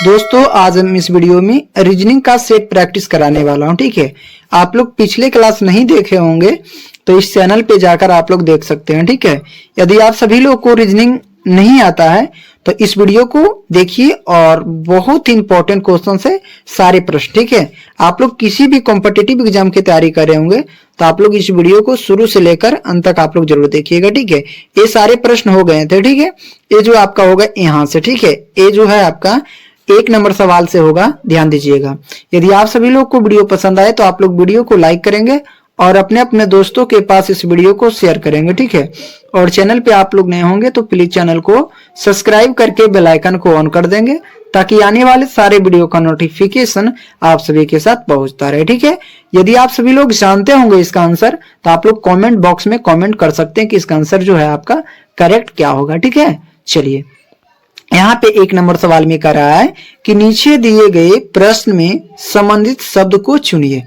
दोस्तों आज हम इस वीडियो में रीजनिंग का सेट प्रैक्टिस कराने वाला हूं। ठीक है, आप लोग पिछले क्लास नहीं देखे होंगे तो इस चैनल पे जाकर आप लोग देख सकते हैं। ठीक है, यदि आप सभी लोग को रीजनिंग नहीं आता है तो इस वीडियो को देखिए और बहुत ही इंपॉर्टेंट क्वेश्चन है सारे प्रश्न। ठीक है, आप लोग किसी भी कॉम्पिटिटिव एग्जाम की तैयारी कर रहे होंगे तो आप लोग इस वीडियो को शुरू से लेकर अंत तक आप लोग जरूर देखिएगा। ठीक है, ये सारे प्रश्न हो गए थे। ठीक है, ये जो आपका होगा यहाँ से, ठीक है, ये जो है आपका 1 नंबर सवाल से होगा, ध्यान दीजिएगा। यदि आप सभी लोग को वीडियो पसंद आए तो आप लोग वीडियो को लाइक करेंगे और अपने अपने दोस्तों के पास इस वीडियो को शेयर करेंगे। ठीक है, और चैनल पे आप लोग नए होंगे तो प्लीज चैनल को सब्सक्राइब करके बेल आइकन को ऑन कर देंगे ताकि आने वाले सारे वीडियो का नोटिफिकेशन आप सभी के साथ पहुंचता रहे। ठीक है, यदि आप सभी लोग जानते होंगे इसका आंसर तो आप लोग कमेंट बॉक्स में कमेंट कर सकते हैं कि इसका आंसर जो है आपका करेक्ट क्या होगा। ठीक है, चलिए यहाँ पे 1 नंबर सवाल में कह रहा है कि नीचे दिए गए प्रश्न में संबंधित शब्द को चुनिए।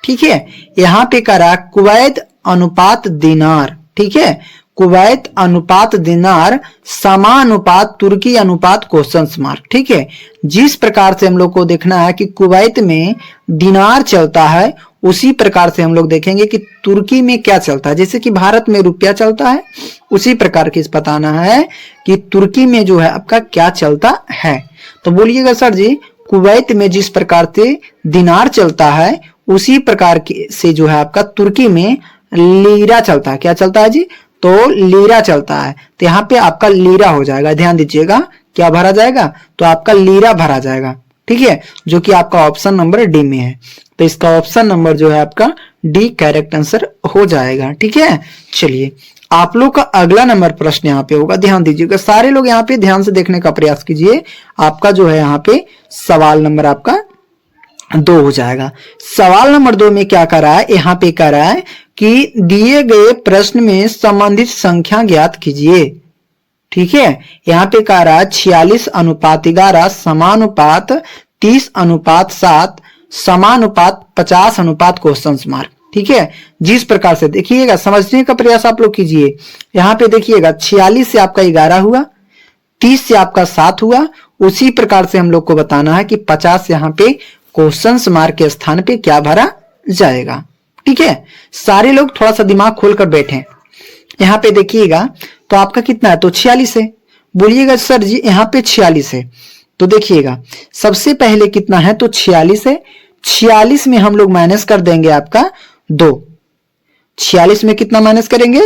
ठीक है, यहाँ पे कह रहा है कुवैत अनुपात दिनार। ठीक है, कुवैत अनुपात दिनार समानुपात तुर्की अनुपात क्वेश्चन मार्क। ठीक है, जिस प्रकार से हम लोग को देखना है कि कुवैत में दिनार चलता है उसी प्रकार से हम लोग देखेंगे कि तुर्की में क्या चलता है। जैसे कि भारत में रुपया चलता है उसी प्रकार की बताना है कि तुर्की में जो है आपका क्या चलता है। तो बोलिएगा सर जी कुवैत में जिस प्रकार से दिनार चलता है उसी प्रकार से जो है आपका तुर्की में लीरा चलता है। क्या चलता है जी? तो लीरा चलता है। तो यहाँ पे आपका लीरा हो जाएगा, ध्यान दीजिएगा क्या भरा जाएगा, तो आपका लीरा भरा जाएगा। ठीक है, जो कि आपका ऑप्शन नंबर डी में है। तो इसका ऑप्शन नंबर जो है आपका डी करेक्ट आंसर हो जाएगा। ठीक है, चलिए आप लोग का अगला नंबर प्रश्न यहाँ पे होगा, ध्यान दीजिएगा। सारे लोग यहाँ पे ध्यान से देखने का प्रयास कीजिए। आपका जो है यहाँ पे सवाल नंबर आपका 2 हो जाएगा। सवाल नंबर 2 में क्या कर रहा है, यहाँ पे कह रहा है कि दिए गए प्रश्न में संबंधित संख्या ज्ञात कीजिए। ठीक है, यहाँ पे कह रहा है 46:11 समानुपात 30:7 समानुपात 50:50 क्वेश्चन मार्क। ठीक है, जिस प्रकार से देखिएगा समझने का प्रयास आप लोग कीजिए। यहाँ पे देखिएगा 46 से आपका 11 हुआ, 30 से आपका 7 हुआ, उसी प्रकार से हम लोग को बताना है कि 50 यहाँ पे क्वेश्चन मार्क के स्थान पे क्या भरा जाएगा। ठीक है, सारे लोग थोड़ा सा दिमाग खोलकर बैठे। यहाँ पे देखिएगा तो आपका कितना है, तो 46 है। बोलिएगा सर जी यहाँ पे 46 है, तो देखिएगा सबसे पहले कितना है, तो 46 है। 46 में हम लोग माइनस कर देंगे आपका 2। 46 में कितना माइनस करेंगे,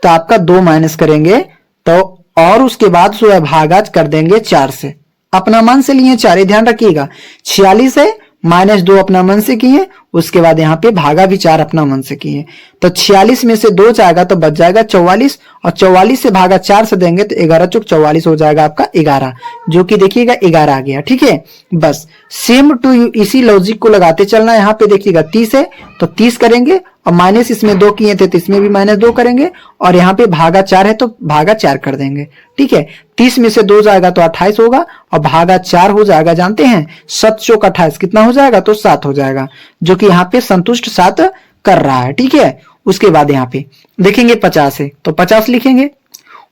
तो आपका 2 माइनस करेंगे, तो और उसके बाद जो है भागा कर देंगे 4 से। अपना मन से लिए 4, ध्यान रखिएगा। 46 है माइनस 2 अपना मन से किए, उसके बाद यहाँ पे भागा भी 4 अपना मन से किए। तो 46 में से 2 जाएगा तो बच जाएगा 44, और 44 से भागा 4 से देंगे तो 11 चौक 44 हो जाएगा आपका 11, जो कि देखिएगा 11 आ गया। ठीक है, बस सेम टू यू इसी लॉजिक को लगाते चलना। यहाँ पे देखिएगा 30 है तो 30 करेंगे, और माइनस इसमें 2 किए थे तो इसमें भी माइनस 2 करेंगे, और यहाँ पे भागा 4 है तो भागा 4 कर देंगे। ठीक है, 30 में से 2 जाएगा तो 28 होगा, और भागा 4 हो जाएगा। जानते हैं 7 चौक 28 कितना हो जाएगा, तो 7 हो जाएगा, जो कि यहाँ पे संतुष्ट 7 कर रहा है। ठीक है, उसके बाद यहाँ पे देखेंगे 50 है तो 50 लिखेंगे।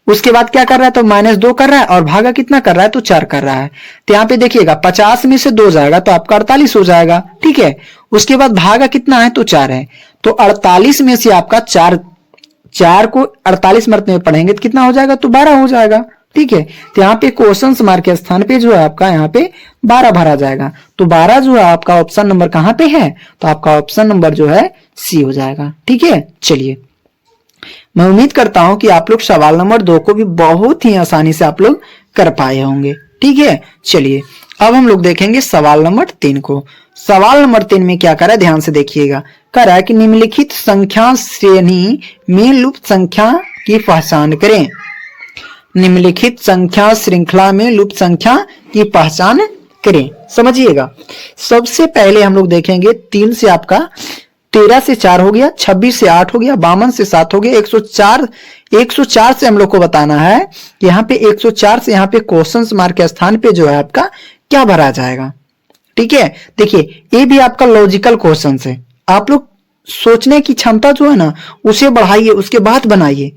उसके बाद क्या कर रहा है, तो माइनस 2 कर रहा है, और भागा कितना कर रहा है, तो 4 कर रहा है। तो यहाँ पे देखिएगा 50 में से 2 जाएगा तो आपका 48 हो जाएगा। ठीक है, उसके बाद भागा कितना है, तो 4 है, तो 48 में से आपका 4 को 48 मरते में पढ़ेंगे तो कितना हो जाएगा, तो 12 हो जाएगा। ठीक है, तो यहाँ पे क्वेश्चन मार्क के स्थान पे जो है आपका यहाँ पे 12 भरा जाएगा। तो 12 जो है आपका ऑप्शन नंबर कहाँ पे है, तो आपका ऑप्शन नंबर जो है सी हो जाएगा। ठीक है, चलिए मैं उम्मीद करता हूं कि आप लोग सवाल नंबर 2 को भी बहुत ही आसानी से आप लोग कर पाए होंगे। ठीक है, चलिए अब हम लोग देखेंगे सवाल नंबर 3 को। सवाल नंबर 3 में क्या कर रहा है, ध्यान से देखिएगा। कह रहा है कि निम्नलिखित संख्या श्रेणी में लुप्त संख्या की पहचान करें। निम्नलिखित संख्या श्रृंखला में लुप्त संख्या की पहचान करें। समझिएगा, सबसे पहले हम लोग देखेंगे 3 से आपका 13 से 4 हो गया, 26 से 8 हो गया, 52 से 7 हो गया, 104 से हम लोग को बताना है कि यहाँ पे 104 से यहाँ पे क्वेश्चन मार्क के स्थान पे जो है आपका क्या भरा जाएगा। ठीक है, देखिए ये भी आपका लॉजिकल क्वेश्चन है। आप लोग सोचने की क्षमता जो है ना उसे बढ़ाइए, उसके बाद बनाइए।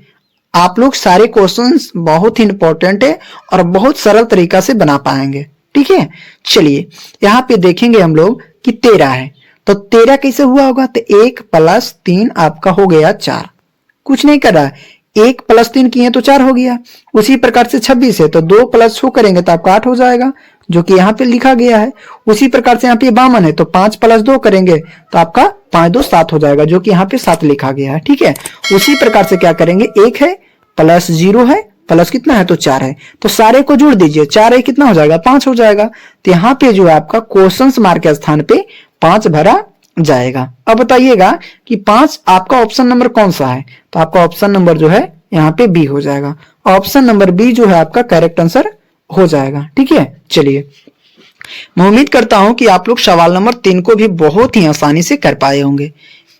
आप लोग सारे क्वेश्चंस बहुत ही इंपॉर्टेंट है और बहुत सरल तरीका से बना पाएंगे। ठीक है। चलिए यहाँ पे देखेंगे हम लोग कि 13 है, तो 13 कैसे हुआ होगा, तो 1 + 3 आपका हो गया 4। कुछ नहीं कर रहा, 1 + 3 किए तो 4 हो गया। उसी प्रकार से 26 है, तो 2 + 6 करेंगे तो आपका 8 हो जाएगा, जो कि यहाँ पे लिखा गया है। उसी प्रकार से यहाँ पे 52 है, तो 5 + 2 करेंगे तो आपका 5 2 7 हो जाएगा, जो कि यहाँ पे 7 लिखा गया है। ठीक है, उसी प्रकार से क्या करेंगे, 1 है प्लस 0 है प्लस कितना है, तो 4 है, तो सारे को जोड़ दीजिए, 4 है कितना हो जाएगा, 5 हो जाएगा। तो यहाँ पे जो है आपका क्वेश्चन मार्क के स्थान पे 5 भरा जाएगा। अब बताइएगा कि 5 आपका ऑप्शन नंबर कौन सा है, तो आपका ऑप्शन नंबर जो है यहाँ पे बी हो जाएगा। ऑप्शन नंबर बी जो है आपका करेक्ट आंसर हो जाएगा। ठीक है, चलिए मैं उम्मीद करता हूं कि आप लोग सवाल नंबर 3 को भी बहुत ही आसानी से कर पाए होंगे।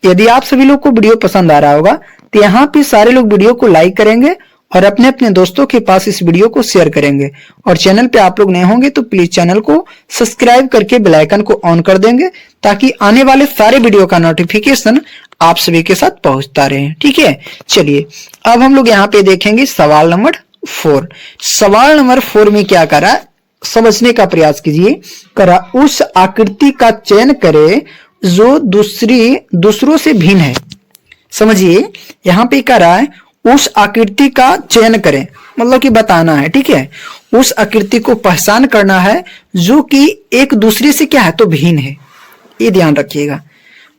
यदि आप सभी लोग को वीडियो पसंद आ रहा होगा तो यहाँ पे सारे लोग वीडियो को लाइक करेंगे और अपने अपने दोस्तों के पास इस वीडियो को शेयर करेंगे। और चैनल पे आप लोग नए होंगे तो प्लीज चैनल को सब्सक्राइब करके बेल आइकन को ऑन कर देंगे, ताकि आने वाले सारे वीडियो का नोटिफिकेशन आप सभी के साथ पहुंचता रहे। ठीक है, चलिए अब हम लोग यहाँ पे देखेंगे सवाल नंबर 4। सवाल नंबर 4 में क्या करा, समझने का प्रयास कीजिए। करा उस आकृति का चयन करे जो दूसरों से भिन्न है। समझिए यहाँ पे कह रहा है उस आकृति का चयन करें, मतलब कि बताना है। ठीक है, उस आकृति को पहचान करना है जो कि एक दूसरे से क्या है, तो भिन्न है। ये ध्यान रखिएगा,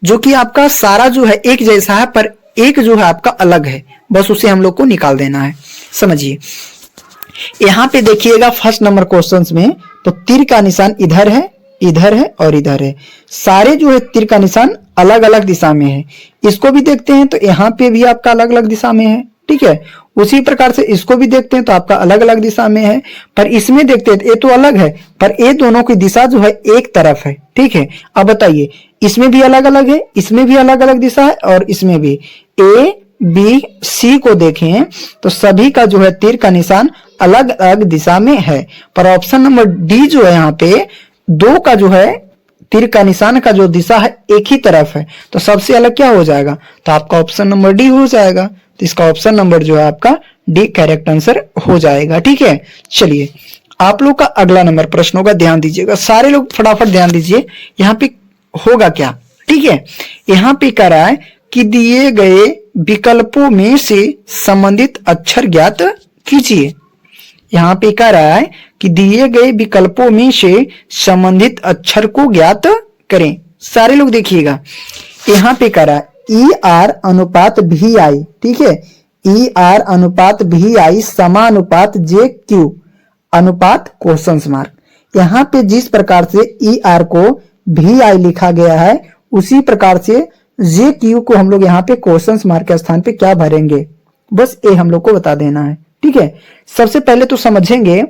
जो कि आपका सारा जो है एक जैसा है पर एक जो है आपका अलग है, बस उसे हम लोग को निकाल देना है। समझिए यहाँ पे देखिएगा फर्स्ट नंबर क्वेश्चन में तो तीर का निशान इधर है, इधर है और इधर है। सारे जो है तीर का निशान अलग अलग दिशा में है। इसको भी देखते हैं तो यहाँ पे भी आपका अलग अलग दिशा में है। ठीक है, उसी प्रकार से इसको भी देखते हैं तो आपका अलग अलग दिशा में है। पर इसमें देखते हैं ये तो अलग है पर ये दोनों की दिशा जो है एक तरफ है। ठीक है, अब बताइए इसमें भी अलग अलग है, इसमें भी अलग अलग दिशा है और इसमें भी। ए बी सी को देखें तो सभी का जो है तीर का निशान अलग अलग दिशा में है, पर ऑप्शन नंबर डी जो है यहाँ पे 2 का जो है तीर का निशान का जो दिशा है एक ही तरफ है, तो सबसे अलग क्या हो जाएगा, तो आपका ऑप्शन नंबर डी हो जाएगा। तो इसका ऑप्शन नंबर जो है आपका डी करेक्ट आंसर हो जाएगा। ठीक है, चलिए आप लोग का अगला नंबर प्रश्न होगा, ध्यान दीजिएगा सारे लोग, फटाफट ध्यान दीजिए यहाँ पे होगा क्या। ठीक है, यहाँ पे कह रहा है कि दिए गए विकल्पों में से संबंधित अक्षर ज्ञात कीजिए। यहाँ पे कह रहा है कि दिए गए विकल्पों में से संबंधित अक्षर को ज्ञात करें। सारे लोग देखिएगा, यहाँ पे कह रहा है ER अनुपात VI। ठीक है, ER अनुपात VI समानुपात JQ अनुपात क्वेश्चन मार्क। यहाँ पे जिस प्रकार से ER को VI लिखा गया है उसी प्रकार से JQ को हम लोग यहाँ पे क्वेश्चन मार्क के स्थान पे क्या भरेंगे, बस ये हम लोग को बता देना है। ठीक है, सबसे पहले तो समझेंगे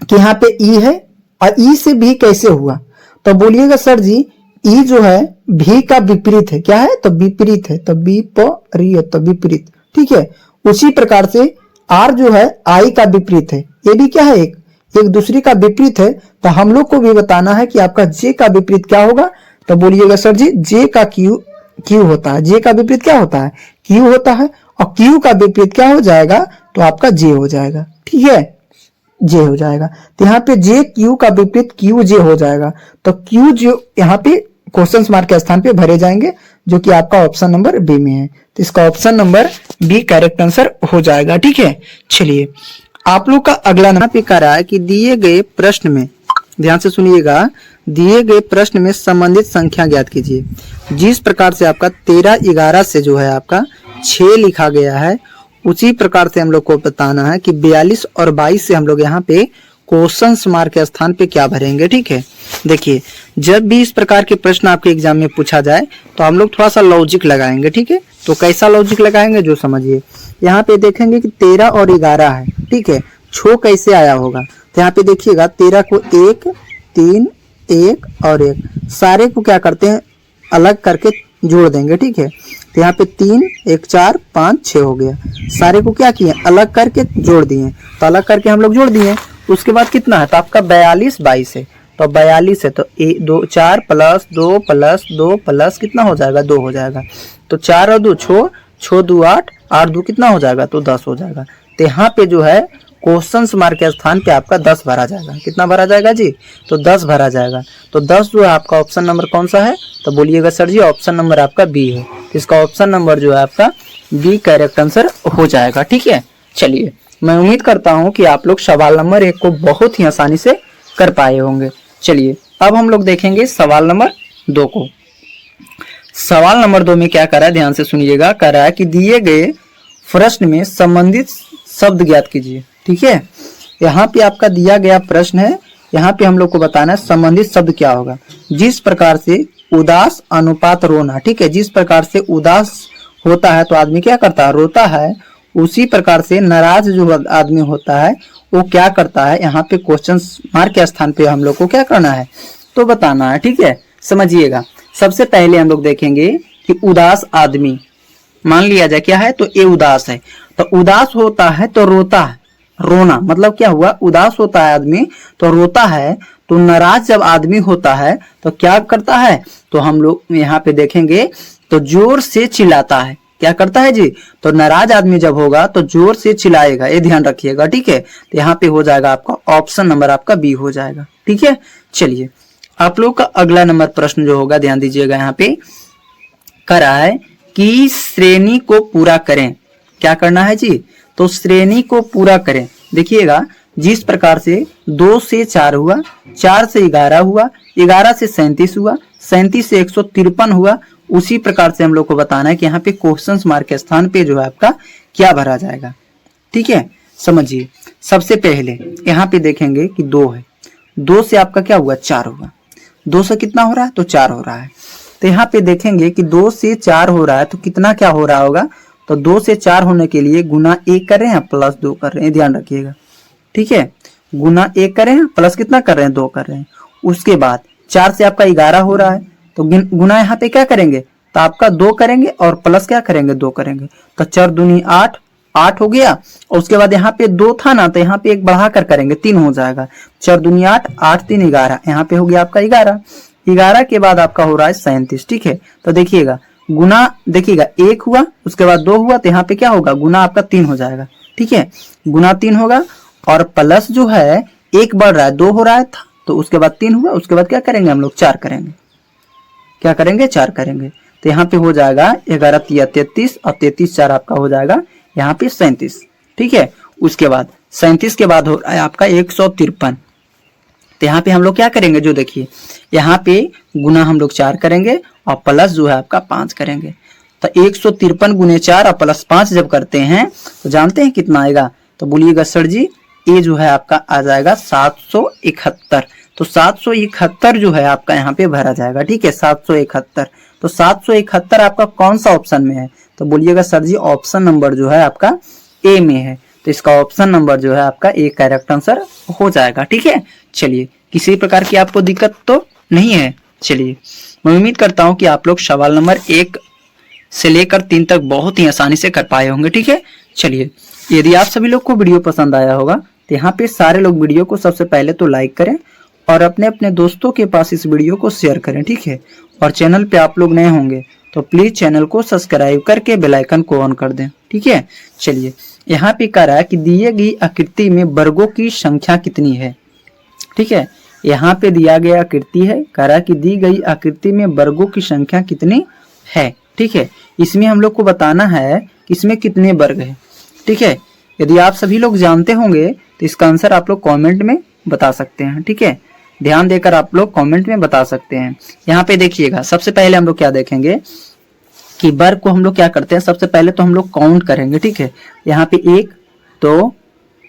कि यहाँ पे E है और E से भी कैसे हुआ, तो बोलिएगा सर जी E जो है भी का विपरीत है, क्या है, तो विपरीत है, तो विपरीत, तो विपरीत। ठीक है, उसी प्रकार से R जो है I का विपरीत है, ये भी क्या है, एक दूसरे का विपरीत है। तो हम लोग को भी बताना है कि आपका J का विपरीत क्या होगा, तो बोलिएगा सर जी J का Q होता है, J का विपरीत क्या होता है, Q होता है, और Q का विपरीत क्या हो जाएगा, तो आपका J हो जाएगा। ठीक है, J हो जाएगा। तो यहाँ पे J Q का विपरीत Q J हो जाएगा, तो Q जो यहाँ पे क्वेश्चन मार्क के स्थान पे भरे जाएंगे, जो कि आपका ऑप्शन नंबर बी में है। तो इसका option number B correct answer हो जाएगा। ठीक है, चलिए आप लोग का अगला नंबर पे कह रहा है कि दिए गए प्रश्न में, ध्यान से सुनिएगा, दिए गए प्रश्न में संबंधित संख्या ज्ञात कीजिए। जिस प्रकार से आपका 13-11 से जो है आपका 6 लिखा गया है, उसी प्रकार से हम लोग को बताना है कि 42 और 22 से हम लोग यहाँ पे क्वेश्चन मार्क के स्थान पे क्या भरेंगे। ठीक है, देखिए जब भी इस प्रकार के प्रश्न आपके एग्जाम में पूछा जाए तो हम लोग थोड़ा सा लॉजिक लगाएंगे। ठीक है, तो कैसा लॉजिक लगाएंगे जो समझिए। यहाँ पे देखेंगे कि 13 और 11 है। ठीक है, 6 कैसे आया होगा, तो यहाँ पे देखिएगा 13 को 1 3 1 और 1, सारे को क्या करते हैं अलग करके जोड़ देंगे। ठीक है, तो यहाँ पे 3 1 4 5 6 हो गया, सारे को क्या किए अलग करके जोड़ दिए, तो अलग करके हम लोग जोड़ दिए। उसके बाद कितना है, तो आपका 42 22 है, तो 42 है तो 2 4 प्लस 2 प्लस 2 प्लस कितना हो जाएगा 2 हो जाएगा, तो 4 और 2 6 6 2 8 8 2 कितना हो जाएगा, तो 10 हो जाएगा। तो यहाँ पे जो है क्वेश्चन मार्क के स्थान पे आपका 10 भरा जाएगा। कितना भरा जाएगा जी? तो 10 भरा जाएगा। तो 10 जो है आपका ऑप्शन नंबर कौन सा है? तो बोलिएगा सर जी ऑप्शन नंबर आपका बी है। इसका ऑप्शन नंबर जो है आपका बी करेक्ट आंसर हो जाएगा। ठीक है, चलिए मैं उम्मीद करता हूं कि आप लोग सवाल नंबर 1 को बहुत ही आसानी से कर पाए होंगे। चलिए अब हम लोग देखेंगे सवाल नंबर 2 को। सवाल नंबर 2 में क्या करा है, ध्यान से सुनिएगा। कह रहा है कि दिए गए प्रश्न में संबंधित शब्द ज्ञात कीजिए। ठीक है, यहाँ पे आपका दिया गया प्रश्न है, यहाँ पे हम लोग को बताना है संबंधित शब्द क्या होगा। जिस प्रकार से उदास अनुपात रोना, ठीक है, जिस प्रकार से उदास होता है तो आदमी क्या करता है? रोता है। उसी प्रकार से नाराज जो आदमी होता है वो क्या करता है? यहाँ पे क्वेश्चन मार्क के स्थान पे हम लोग को क्या करना है तो बताना है। ठीक है, समझिएगा। सबसे पहले हम लोग देखेंगे कि उदास आदमी मान लिया जाए क्या है, तो ये उदास है। तो उदास होता है तो रोता है, रोना मतलब क्या हुआ? उदास होता है आदमी तो रोता है। तो नाराज जब आदमी होता है तो क्या करता है? तो हम लोग यहाँ पे देखेंगे तो जोर से चिल्लाता है। क्या करता है जी? तो नाराज आदमी जब होगा तो जोर से चिल्लाएगा, ये ध्यान रखिएगा। ठीक है, तो यहाँ पे हो जाएगा आपका ऑप्शन नंबर आपका बी हो जाएगा। ठीक है, चलिए आप लोग का अगला नंबर प्रश्न जो होगा ध्यान दीजिएगा। यहाँ पे कह रहा है कि श्रेणी को पूरा करें। क्या करना है जी? तो श्रेणी को पूरा करें। देखिएगा, जिस प्रकार से 2 से 4 हुआ, 4 से 11 हुआ, 11 से 37 हुआ, 37 से 153 हुआ, उसी प्रकार से हम लोग को बताना है कि यहाँ पे क्वेश्चन मार्क के स्थान पे जो है आपका क्या भरा जाएगा। ठीक है, समझिए। सबसे पहले यहाँ पे देखेंगे कि 2 है, 2 से आपका क्या हुआ? 4 हुआ। 2 से कितना हो रहा है? तो 4 हो रहा है। तो यहाँ पे देखेंगे कि 2 से 4 हो रहा है तो कितना क्या हो रहा होगा? तो 2 से 4 होने के लिए गुना 1 कर रहे हैं प्लस 2 कर रहे हैं, ध्यान रखिएगा। ठीक है, गुना 1 कर रहे हैं प्लस कितना कर रहे हैं? 2 कर रहे हैं। उसके बाद 4 से आपका 11 हो रहा है तो गुना यहाँ पे क्या करेंगे? तो आपका 2 करेंगे और प्लस क्या करेंगे? 2 करेंगे। तो 4 दूनी 8, 8 हो गया। और उसके बाद यहाँ पे 2 था ना, तो यहाँ पे 1 बढ़ा कर करेंगे 3 हो जाएगा। 4 दूनी 8, 8 3 11, यहाँ पे हो गया आपका 11। 11 के बाद आपका हो रहा है 37। ठीक है, तो देखिएगा गुना, देखिएगा 1 हुआ, उसके बाद 2 हुआ, तो यहाँ पे क्या होगा? गुना आपका 3 हो जाएगा। ठीक है, गुना 3 होगा और प्लस जो है 1 बढ़ रहा है, 2 हो रहा है था, तो उसके बाद 3 हुआ। उसके बाद क्या करेंगे हम लोग? 4 करेंगे। क्या करेंगे? 4 करेंगे। तो यहाँ पे हो जाएगा 11 तिया 33 और 33 4 आपका हो जाएगा यहाँ पे 37। ठीक है, उसके बाद 37 के बाद हो रहा है आपका 153। तो यहाँ पे हम लोग क्या करेंगे? जो देखिए यहाँ पे गुना हम लोग 4 करेंगे और प्लस जो है आपका 5 करेंगे। तो 153 गुने 4 और प्लस 5 जब करते हैं तो जानते हैं कितना आएगा? तो बोलिएगा सर जी ये जो है आपका आ जाएगा 771। तो 771 जो है आपका यहाँ पे भरा जाएगा। ठीक है, 771। तो 771 आपका कौन सा ऑप्शन में है? तो बोलिएगा सर जी ऑप्शन नंबर जो है आपका ए में है। तो इसका ऑप्शन नंबर जो है आपका ए करेक्ट आंसर हो जाएगा। ठीक है, चलिए किसी प्रकार की आपको दिक्कत तो नहीं है। चलिए मैं उम्मीद करता हूँ कि आप लोग सवाल नंबर 1 से लेकर 3 तक बहुत ही आसानी से कर पाए होंगे। ठीक है, चलिए यदि आप सभी लोग को वीडियो पसंद आया होगा तो यहाँ पे सारे लोग वीडियो को सबसे पहले तो लाइक करें और अपने अपने दोस्तों के पास इस वीडियो को शेयर करें। ठीक है, और चैनल पे आप लोग नए होंगे तो प्लीज चैनल को सब्सक्राइब करके बेल आइकन को ऑन कर दें। ठीक है, चलिए यहाँ पे कह रहा है कि दिए गई आकृति में वर्गों की संख्या कितनी है। ठीक है, यहाँ पे दिया गया आकृति है, कह रहा है कि दी गई आकृति में वर्गों की संख्या कितनी है। ठीक है, इसमें हम लोग को बताना है कि इसमें कितने वर्ग है। ठीक है, यदि आप सभी लोग जानते होंगे तो इसका आंसर आप लोग कमेंट में बता सकते हैं। ठीक है, ध्यान देकर आप लोग कमेंट में बता सकते हैं। यहाँ पे देखिएगा सबसे पहले हम लोग क्या देखेंगे कि वर्ग को हम लोग क्या करते हैं, सबसे पहले तो हम लोग काउंट करेंगे। ठीक है, यहाँ पे 1 2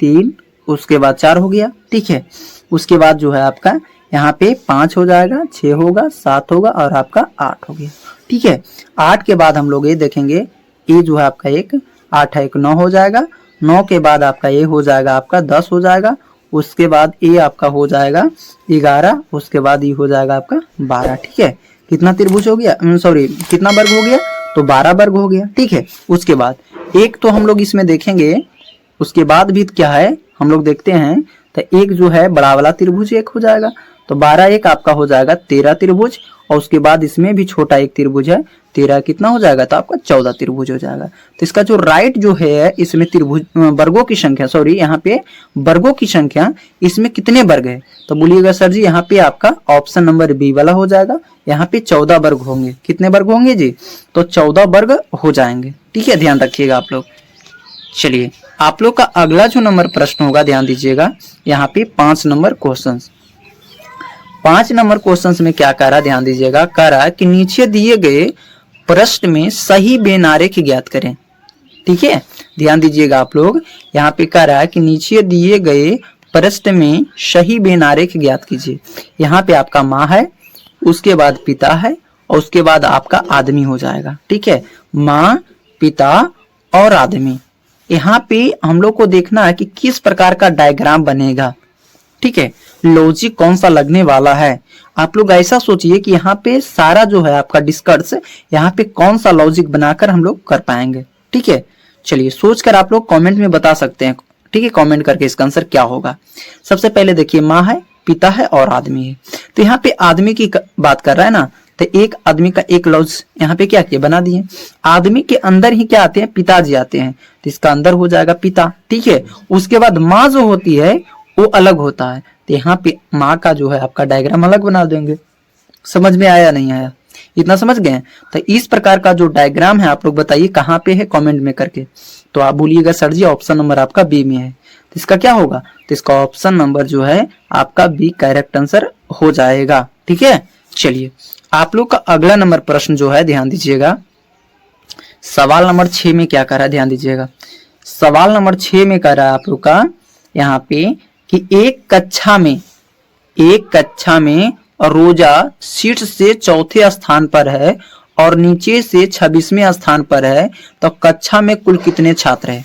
3 उसके बाद 4 हो गया। ठीक है, उसके बाद जो है आपका यहाँ पे 5 हो जाएगा, 6 होगा, 7 होगा और आपका 8 हो गया। ठीक है, 8 के बाद हम लोग ये देखेंगे ये जो है आपका 1 8 है 1 9 हो जाएगा। 9 के बाद आपका ये हो जाएगा आपका 10 हो जाएगा। उसके बाद ये आपका हो जाएगा 11, उसके बाद ये हो जाएगा आपका 12। ठीक है, कितना त्रिभुज हो गया, सॉरी कितना वर्ग हो गया? तो 12 वर्ग हो गया। ठीक है, उसके बाद एक तो हम लोग इसमें देखेंगे, उसके बाद भी क्या है हम लोग देखते हैं। तो एक जो है बड़ा वाला त्रिभुज 1 हो जाएगा। तो 12 एक आपका हो जाएगा 13 त्रिभुज, और उसके बाद इसमें भी छोटा एक त्रिभुज है, 13 कितना हो जाएगा, तो आपका 14 त्रिभुज हो जाएगा। तो इसका जो राइट जो है इसमें त्रिभुज वर्गों की संख्या, सॉरी यहाँ पे वर्गों की संख्या, इसमें कितने वर्ग है, तो बोलिएगा सर जी यहाँ पे आपका ऑप्शन नंबर बी वाला हो जाएगा। यहाँ पे 14 वर्ग होंगे। कितने वर्ग होंगे जी, तो 14 वर्ग हो जाएंगे। ठीक है, ध्यान रखिएगा आप लोग। चलिए आप लोग का अगला जो नंबर प्रश्न होगा, ध्यान दीजिएगा, यहाँ पे 5 नंबर क्वेश्चन। 5 नंबर क्वेश्चन में क्या कह रहा है, ध्यान दीजिएगा, कह रहा है कि नीचे दिए गए प्रश्न में सही बेनारेख ज्ञात करें। ठीक है, ध्यान दीजिएगा आप लोग, यहाँ पे कह रहा है कि नीचे दिए गए प्रश्न में सही बेनारेख ज्ञात कीजिए। यहाँ पे आपका माँ है, उसके बाद पिता है, और उसके बाद आपका आदमी हो जाएगा। ठीक है, माँ, पिता और आदमी। यहाँ पे हम लोग को देखना है कि किस प्रकार का डायग्राम बनेगा। ठीक है, लॉजिक कौन सा लगने वाला है। आप लोग ऐसा सोचिए कि यहाँ पे सारा जो है आपका डिस्कस, यहाँ पे कौन सा लॉजिक बनाकर हम लोग कर पाएंगे। ठीक है, चलिए सोचकर आप लोग कमेंट में बता सकते हैं। ठीक है, कमेंट करके इसका आंसर क्या होगा। सबसे पहले देखिए, माँ है, पिता है और आदमी है। तो यहाँ पे आदमी की बात कर रहा है ना, तो एक आदमी का एक लॉज यहाँ पे क्या किया, बना दिए। आदमी के अंदर ही क्या आते हैं, पिताजी आते हैं, तो इसका अंदर हो जाएगा पिता। ठीक है, उसके बाद माँ जो होती है वो अलग होता है, तो यहाँ पे माँ का जो है आपका डायग्राम अलग बना देंगे। समझ में आया नहीं आया, इतना समझ गए। तो इस प्रकार का जो डायग्राम है आप लोग बताइए कहाँ पे है, कमेंट में करके। तो आप बोलिएगा सर जी ऑप्शन नंबर आपका बी में है, तो इसका क्या होगा, तो इसका ऑप्शन नंबर जो है आपका बी करेक्ट आंसर हो जाएगा। ठीक है, चलिए आप लोग का अगला नंबर प्रश्न जो है, ध्यान दीजिएगा, सवाल नंबर 6 में क्या कर रहा है, ध्यान दीजिएगा। सवाल नंबर 6 में कह रहा है आप लोग का यहाँ पे कि एक कक्षा में रोजा शीर्ष से चौथे स्थान पर है और नीचे से 26वें स्थान पर है, तो कक्षा में कुल कितने छात्र हैं।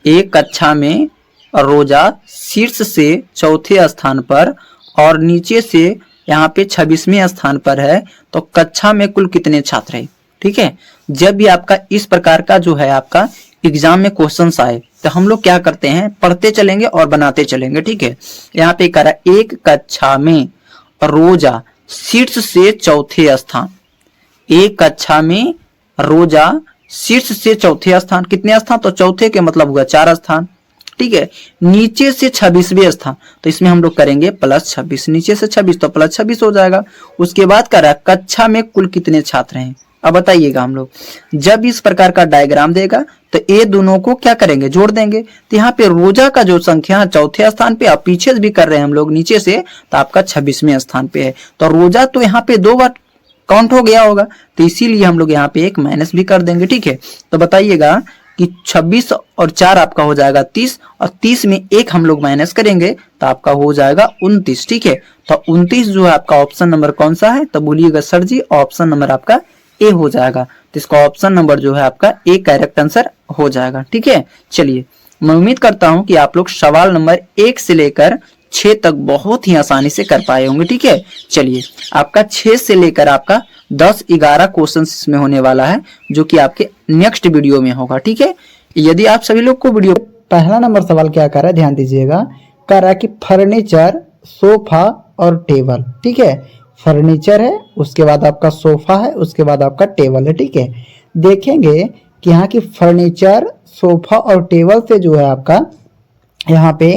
एक कक्षा में रोजा शीर्ष से चौथे स्थान पर और नीचे से यहाँ पे 26वें स्थान पर है, तो कक्षा में कुल कितने छात्र हैं। ठीक है, जब भी आपका इस प्रकार का जो है आपका एग्जाम में क्वेश्चंस आए, तो हम लोग क्या करते हैं, पढ़ते चलेंगे और बनाते चलेंगे। ठीक है, यहाँ पे कह रहा है एक कक्षा में रोजा शीर्ष से चौथे स्थान। एक कक्षा में रोजा शीर्ष से चौथे स्थान, कितने स्थान, तो चौथे के मतलब हुआ 4 स्थान। ठीक है, नीचे से 26वें स्थान, तो इसमें हम लोग करेंगे +26, नीचे से 26 तो +26 हो जाएगा। उसके बाद कह रहा है कक्षा में कुल कितने छात्र हैं। अब बताइएगा, हम लोग जब इस प्रकार का डायग्राम देगा तो ये दोनों को क्या करेंगे, जोड़ देंगे। तो यहाँ पे रोजा का जो संख्या है चौथे स्थान पे, आप पीछे भी कर रहे हैं हम लोग नीचे से, तो आपका 26वें स्थान पे है। तो रोजा तो यहाँ पे 2 बार काउंट हो गया होगा, तो इसीलिए हम लोग यहाँ पे एक माइनस भी कर देंगे। ठीक है, तो बताइएगा कि 26 और 4 आपका हो जाएगा 30, और 30 में 1 हम लोग माइनस करेंगे तो आपका हो जाएगा 29। ठीक है, तो 29 जो है आपका ऑप्शन नंबर कौन सा है, तो बोलिएगा सर जी ऑप्शन नंबर आपका ए हो जाएगा। तो इसका ऑप्शन नंबर जो है आपका ए करेक्ट आंसर हो जाएगा। ठीक है, चलिए मैं उम्मीद करता हूं कि आप लोग सवाल नंबर 1 से लेकर 6 तक बहुत ही आसानी से कर पाए होंगे। ठीक है, चलिए आपका 6 से लेकर आपका 10-11 क्वेश्चन इसमें होने वाला है, जो कि आपके नेक्स्ट वीडियो में होगा। ठीक है, यदि आप सभी लोग को वीडियो, पहला नंबर सवाल क्या कर रहा है, ध्यान दीजिएगा, कह रहा है कि फर्नीचर, सोफा और टेबल। ठीक है, फर्नीचर है, उसके बाद आपका सोफा है, उसके बाद आपका टेबल है। ठीक है, देखेंगे कि यहाँ की फर्नीचर, सोफा और टेबल से जो है आपका यहाँ पे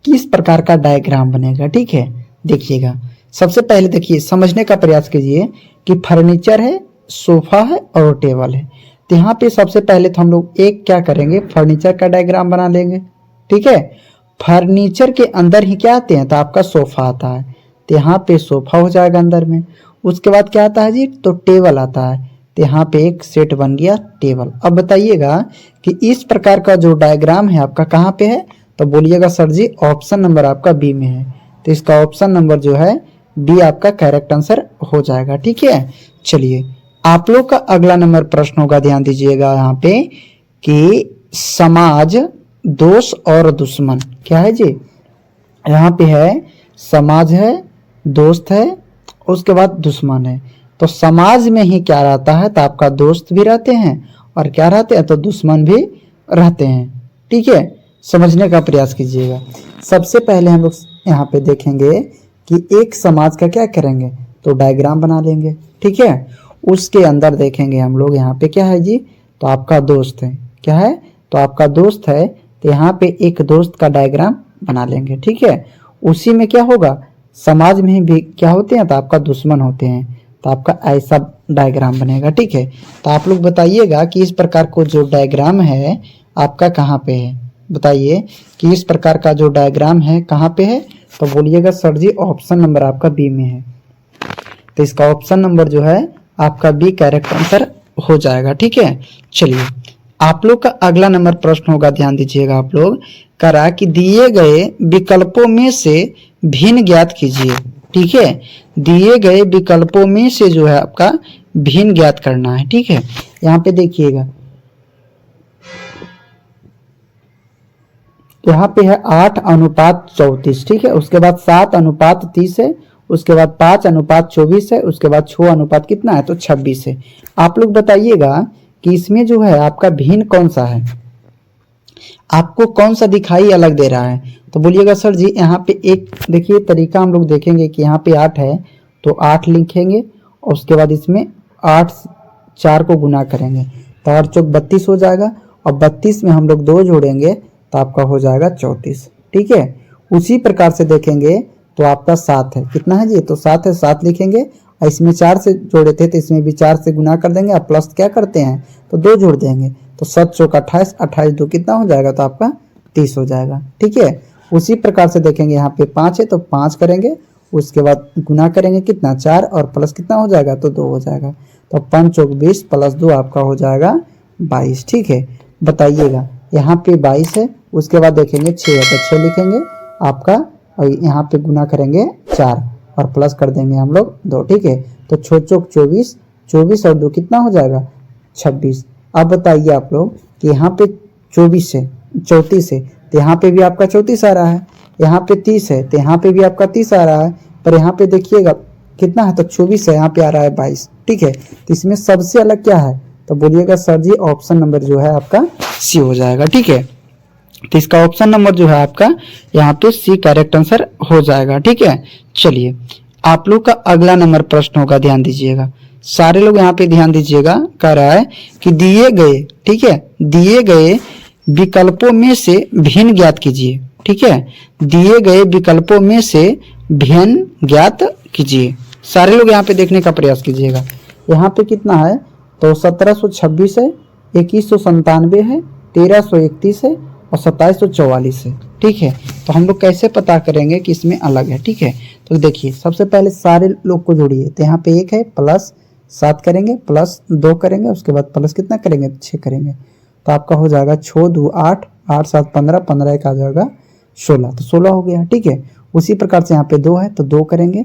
किस प्रकार का डायग्राम बनेगा। ठीक है, देखिएगा, सबसे पहले देखिए समझने का प्रयास कीजिए कि फर्नीचर है, सोफा है और टेबल है। तो यहाँ पे सबसे पहले तो हम लोग एक क्या करेंगे, फर्नीचर का डायग्राम बना लेंगे। ठीक है, फर्नीचर के अंदर ही क्या आते हैं, तो आपका सोफा आता है, तो यहाँ पे सोफा हो जाएगा अंदर में। उसके बाद क्या आता है जी, तो टेबल आता है, तो यहाँ पे एक सेट बन गया टेबल। अब बताइएगा कि इस प्रकार का जो डायग्राम है आपका कहाँ पे है, तो बोलिएगा सर जी ऑप्शन नंबर आपका बी में है। तो इसका ऑप्शन नंबर जो है बी आपका करेक्ट आंसर हो जाएगा। ठीक है, चलिए आप लोग का अगला नंबर प्रश्न होगा, ध्यान दीजिएगा यहाँ पे कि समाज, दोस्त और दुश्मन। क्या है जी, यहाँ पे है समाज है, दोस्त है, उसके बाद दुश्मन है। तो समाज में ही क्या रहता है, तो आपका दोस्त भी रहते हैं और क्या रहते हैं, तो दुश्मन भी रहते हैं। ठीक है, समझने का प्रयास कीजिएगा। सबसे पहले हम लोग यहाँ पे देखेंगे कि एक समाज का क्या करेंगे, तो डायग्राम बना लेंगे। ठीक है, उसके अंदर देखेंगे हम लोग यहाँ पे क्या है जी, तो आपका दोस्त है, क्या है, तो आपका दोस्त है, तो यहाँ पे एक दोस्त का डायग्राम बना लेंगे। ठीक है, उसी में क्या होगा, समाज में भी क्या होते हैं, तो आपका दुश्मन होते हैं, तो आपका ऐसा डायग्राम बनेगा। ठीक है, तो आप लोग बताइएगा कि इस प्रकार को जो डायग्राम है आपका कहाँ पे है, बताइए कि इस प्रकार का जो डायग्राम है कहाँ पे है, तो बोलिएगा सर जी ऑप्शन नंबर आपका बी में है। तो इसका ऑप्शन नंबर जो है आपका बी करेक्ट आंसर हो जाएगा। ठीक है, चलिए आप लोग का अगला नंबर प्रश्न होगा, ध्यान दीजिएगा आप लोग, करा कि दिए गए विकल्पों में से भिन्न ज्ञात कीजिए। ठीक है, दिए गए विकल्पों में से जो है आपका भिन्न ज्ञात करना है। ठीक है, यहाँ पे देखिएगा, यहाँ पे है 8:34। ठीक है, उसके बाद 7:30 है, उसके बाद 5:24 है, उसके बाद 6 कितना है, तो 26 है। आप लोग बताइएगा कि इसमें जो है आपका भिन्न कौन सा है, आपको कौन सा दिखाई अलग दे रहा है, तो बोलिएगा सर जी यहाँ पे एक देखिए तरीका हम लोग देखेंगे कि यहाँ पे 8 है तो 8 लिखेंगे और उसके बाद इसमें 8 4 को गुना करेंगे तो 8 चौक 32 हो जाएगा, और 32 में हम लोग 2 जोड़ेंगे तो आपका हो जाएगा 34। ठीक है, उसी प्रकार से देखेंगे तो आपका 7 है, कितना है जी, तो 7 है, 7 लिखेंगे, और इसमें 4 से जोड़े थे तो इसमें भी 4 से गुना कर देंगे, और प्लस क्या करते हैं तो 2 जोड़ देंगे, तो 7 चौक 28, 28 2 कितना हो जाएगा, तो आपका 30 हो जाएगा। ठीक है, उसी प्रकार से देखेंगे यहाँ पे 5 है तो 5 करेंगे, उसके बाद गुना करेंगे कितना 4, और प्लस कितना हो जाएगा, तो 2 हो जाएगा, तो 5 चौक 20 प्लस 2 आपका हो जाएगा 22। ठीक है, बताइएगा यहाँ पे 22 है, उसके बाद देखेंगे 6 है तो 6 लिखेंगे आपका, और यहाँ पे गुना करेंगे 4 और प्लस कर देंगे हम लोग 2। ठीक है, तो 6 चौक 24, 24 और 2 कितना हो जाएगा 26। अब बताइए आप लोग कि यहाँ पे 24 है, 34 है तो यहाँ पे भी आपका 34 आ रहा है, यहाँ पे 30 है तो यहाँ पे भी आपका 30 आ रहा है, पर यहाँ पे देखिएगा कितना है, तो 24 है, यहाँ पे आ रहा है 22। ठीक है, तो इसमें सबसे अलग क्या है, तो बोलिएगा सर जी ऑप्शन नंबर जो है आपका सी हो जाएगा। ठीक है, तो इसका ऑप्शन नंबर जो है आपका यहाँ पे सी करेक्ट आंसर हो जाएगा। ठीक है, चलिए आप लोग का अगला नंबर प्रश्न होगा, ध्यान दीजिएगा, सारे लोग यहाँ पे ध्यान दीजिएगा, कह रहा है कि दिए गए, ठीक है, दिए गए विकल्पों में से भिन्न ज्ञात कीजिए। ठीक है, दिए गए विकल्पों में से भिन्न ज्ञात कीजिए। सारे लोग यहाँ पे देखने का प्रयास कीजिएगा, यहाँ पे कितना है, तो 1726 है, 2197 है, 1331 है और 2744 है। ठीक है, तो हम लोग कैसे पता करेंगे कि इसमें अलग है। ठीक है, तो देखिए सबसे पहले सारे लोग को जोड़िए, तो यहाँ पे 1 है प्लस 7 करेंगे, प्लस 2 करेंगे, उसके बाद प्लस कितना करेंगे, 6 करेंगे, तो आपका हो जाएगा 6 2 8, 8 7 15, 15 1 आ जाएगा 16, तो 16 हो गया। ठीक है, उसी प्रकार से यहाँ पे 2 है तो 2 करेंगे,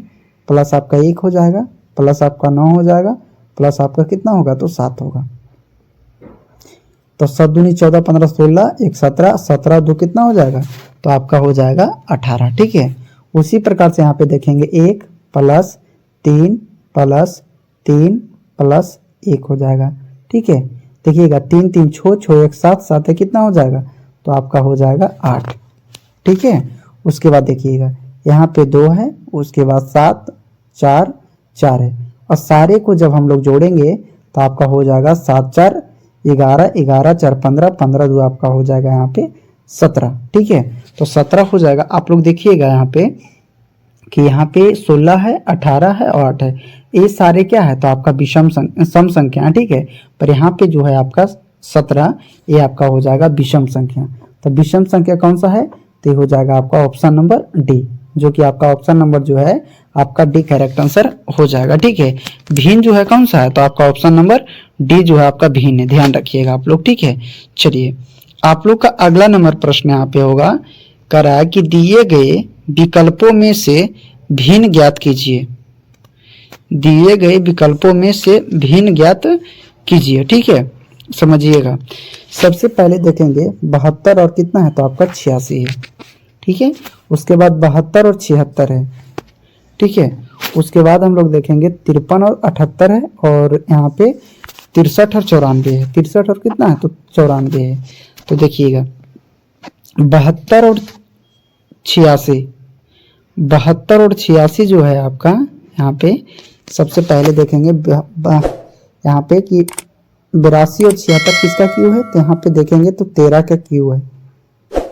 प्लस आपका 1 हो जाएगा, प्लस आपका 9 हो जाएगा, प्लस आपका कितना होगा, तो 7 होगा, तो 7 दूनी 14, 15 16, 1 17, 17 2 कितना हो जाएगा, तो आपका हो जाएगा 18। ठीक है, उसी प्रकार से यहाँ पे देखेंगे 1 प्लस 3 प्लस 3 प्लस 1 हो जाएगा। ठीक है, देखिएगा 3 3 छो 1 7 7 है, कितना हो जाएगा, तो आपका हो जाएगा 8। ठीक है, उसके बाद देखिएगा यहाँ पे 2 है, उसके बाद 7 4 4 है, और सारे को जब हम लोग जोड़ेंगे तो आपका हो जाएगा 7 4 11, 11 4 15, 15 2 आपका हो जाएगा यहाँ पे 17। ठीक है, तो 17 हो जाएगा। आप लोग देखिएगा यहाँ पे कि यहाँ पे 16 है, 18 है और 8 है, ये सारे क्या है, तो आपका विषम सम संख्या है। ठीक है, पर यहाँ पे जो है आपका 17 ये आपका हो जाएगा विषम संख्या, तो विषम संख्या कौन सा है, तो ये हो जाएगा आपका ऑप्शन नंबर डी, जो कि आपका ऑप्शन नंबर जो है आपका डी करेक्ट आंसर हो जाएगा। ठीक है, भिन्न जो है कौन सा है, तो आपका ऑप्शन नंबर डी जो है आपका भिन्न है, ध्यान रखिएगा आप लोग। ठीक है, चलिए आप लोग का अगला नंबर प्रश्न यहाँ पे होगा, कह रहा है कि दिए गए विकल्पों में से भिन्न ज्ञात कीजिए, दिए गए विकल्पों में से भिन्न ज्ञात कीजिए। ठीक है, समझिएगा, सबसे पहले देखेंगे 72 और कितना है, तो आपका 86 है। ठीक है, उसके बाद 72 और 76 है। ठीक है, उसके बाद हम लोग देखेंगे 53 और 78 है, और यहाँ पे 63 और 94 है, 63 और कितना है, तो 94 है। तो देखिएगा 72 और 86 72 और 86 जो है आपका यहाँ पे सबसे पहले देखेंगे यहाँ पे कि 82 और 76 किसका क्यू है, तो यहाँ पे देखेंगे तो 13 का क्यू है।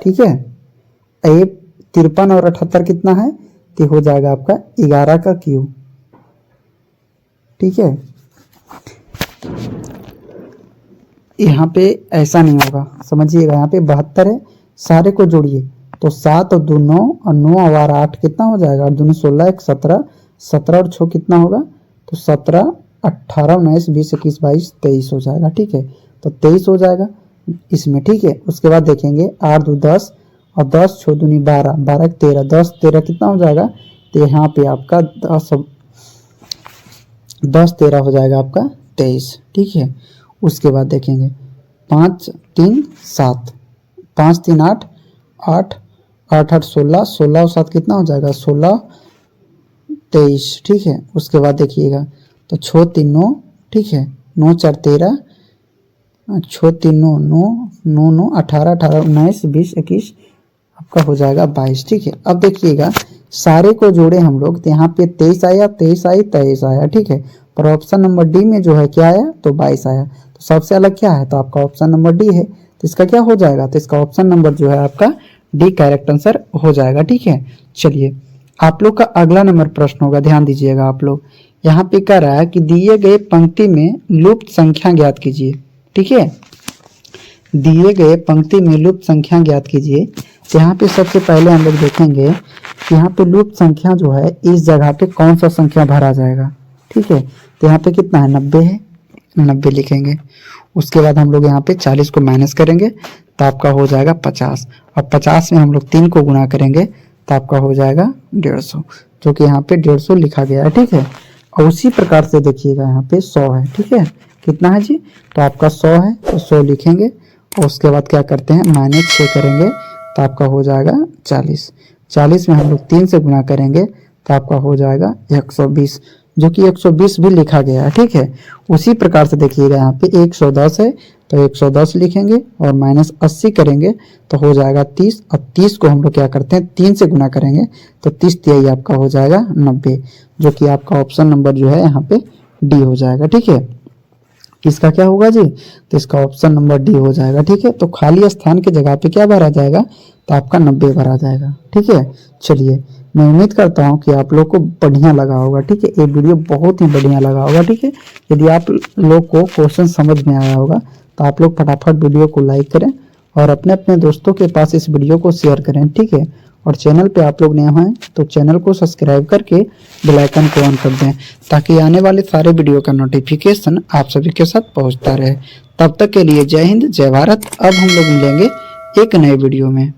ठीक है, ये 53 और 78 कितना है, तो हो जाएगा आपका 11 का क्यू। ठीक है, यहाँ पे ऐसा नहीं होगा, समझिएगा। यहाँ पे 72 है, सारे को जोड़िए तो 7 और 2 9 और 9 और 8 कितना हो जाएगा, 8 दूनी 16 1 17, 17 और 6 कितना होगा, तो 17 18 19 20 21 22 23 हो जाएगा। ठीक है, तो 23 हो जाएगा इसमें। ठीक है, उसके बाद देखेंगे 8 2 10 और 10 6 दूनी 12 12 13 10 13 कितना हो जाएगा, तो यहाँ पे आपका 10 13 हो जाएगा आपका 23। ठीक है, उसके बाद देखेंगे 5 3 7 5 3 8 8 8 8 16 16 और 7 कितना हो जाएगा, 16 23। ठीक है, उसके बाद देखिएगा तो 6 3 9, ठीक है, 9 4 13, 6 3 9 9 9 9 18 18 19 20 21 आपका हो जाएगा 22। ठीक है, अब देखिएगा सारे को जोड़े हम लोग तो यहाँ पे 23 आया, 23 आई, 23 आया। ठीक है, पर ऑप्शन नंबर डी में जो है क्या आया, तो 22 आया। तो सबसे अलग क्या है, तो आपका ऑप्शन नंबर डी है। तो इसका क्या हो जाएगा, तो इसका ऑप्शन नंबर जो है आपका डी करेक्ट आंसर हो जाएगा। ठीक है, चलिए आप लोग का अगला नंबर प्रश्न होगा, ध्यान दीजिएगा आप लोग। यहाँ पे कह रहा है कि दिए गए पंक्ति में लुप्त संख्या ज्ञात कीजिए। ठीक है, दिए गए पंक्ति में लुप्त संख्या ज्ञात कीजिए। तो यहाँ पे सबसे पहले हम लोग देखेंगे कि यहाँ पे लुप्त संख्या जो है इस जगह पे कौन सा संख्या भरा जाएगा। ठीक है, तो यहाँ पे कितना है, 90 है, 90 लिखेंगे। उसके बाद हम लोग यहाँ पे 40 को माइनस करेंगे तो आपका हो जाएगा 50, और 50 में हम लोग 3 को गुना करेंगे तो आपका हो जाएगा 150, जो कि यहाँ पे 150 लिखा गया है। ठीक है, और उसी प्रकार से देखिएगा यहाँ पे 100 है। ठीक है, कितना है जी, तो आपका 100 है तो 100 लिखेंगे, और उसके बाद क्या करते हैं, -6 करेंगे तो आपका हो जाएगा 40। 40 में हम लोग 3 से गुना करेंगे तो आपका हो जाएगा 120, जो कि 120 भी लिखा गया है। ठीक है, उसी प्रकार से देखिएगा यहाँ पे 110 है तो 110 लिखेंगे, और -80 करेंगे तो हो जाएगा 30, और 30 को हम लोग क्या करते हैं 3 से गुना करेंगे तो 30 तिहाई आपका हो जाएगा 90, जो कि आपका ऑप्शन नंबर जो है यहाँ पे डी हो जाएगा। ठीक है, इसका क्या होगा जी, तो इसका ऑप्शन नंबर डी हो जाएगा। ठीक है, तो खाली स्थान के जगह पे क्या भरा जाएगा, तो आपका 90 भरा जाएगा। ठीक है, चलिए मैं उम्मीद करता हूँ कि आप लोग को बढ़िया लगा होगा। ठीक है, ये वीडियो बहुत ही बढ़िया लगा होगा। ठीक है, यदि आप लोग को क्वेश्चन समझ में आया होगा तो आप लोग फटाफट वीडियो को लाइक करें और अपने अपने दोस्तों के पास इस वीडियो को शेयर करें। ठीक है, और चैनल पे आप लोग नए हैं तो चैनल को सब्सक्राइब करके बेल आइकन को ऑन कर दें, ताकि आने वाले सारे वीडियो का नोटिफिकेशन आप सभी के साथ पहुंचता रहे। तब तक के लिए जय हिंद, जय भारत। अब हम लोग मिलेंगे एक नए वीडियो में।